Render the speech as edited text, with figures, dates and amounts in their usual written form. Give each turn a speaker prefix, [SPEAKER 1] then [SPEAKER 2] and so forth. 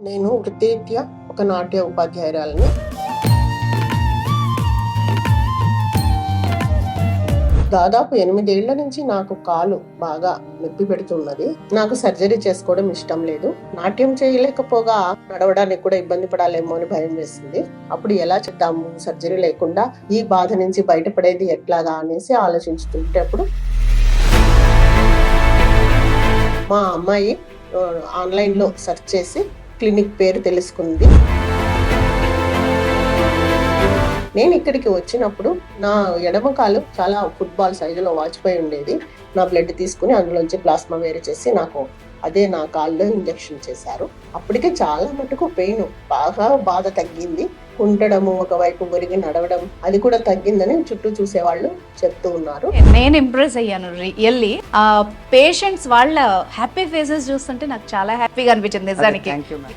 [SPEAKER 1] నేను వృత్తిరీత్యా ఒక నాట్య ఉపాధ్యాయురాలిని. దాదాపు 8 ఏళ్ల నుంచి నాకు కాలు బాగా నొప్పి పెడుతున్నది. నాకు సర్జరీ చేసుకోవడం ఇష్టం లేదు. నాట్యం చేయలేకపోగా నడవడానికి కూడా ఇబ్బంది పడాలేమో అని భయం వేసింది. అప్పుడు ఎలా చేద్దాము, సర్జరీ లేకుండా ఈ బాధ నుంచి బయటపడేది ఎట్లాగా అనేసి ఆలోచించుతుంటేప్పుడు మా అమ్మాయి ఆన్లైన్ లో సెర్చ్ చేసి క్లినిక్ పేరు తెలుసుకుంది. నేను ఇక్కడికి వచ్చినప్పుడు నా ఎడమ కాలు చాలా ఫుట్బాల్ సైజులో వాచిపోయి ఉండేది. నా బ్లడ్ తీసుకుని అందులోంచి ప్లాస్మా వేరు చేసి నాకు అదే నా కాల్లో ఇంజెక్షన్ చేశారు. అప్పటికే చాలా మటుకు పెయిన్ బాగా బాధ తగ్గింది. ఉండడము, ఒకవైపు ఒరిగి నడవడం అది కూడా తగ్గిందని చుట్టూ చూసేవాళ్ళు చెప్తూ ఉన్నారు.
[SPEAKER 2] నేను ఇంప్రెస్ అయ్యాను రియల్లీ. ఆ పేషెంట్స్ వాళ్ళ హ్యాపీ ఫేసెస్ చూస్తుంటే నాకు చాలా హ్యాపీగా అనిపించింది నిజానికి.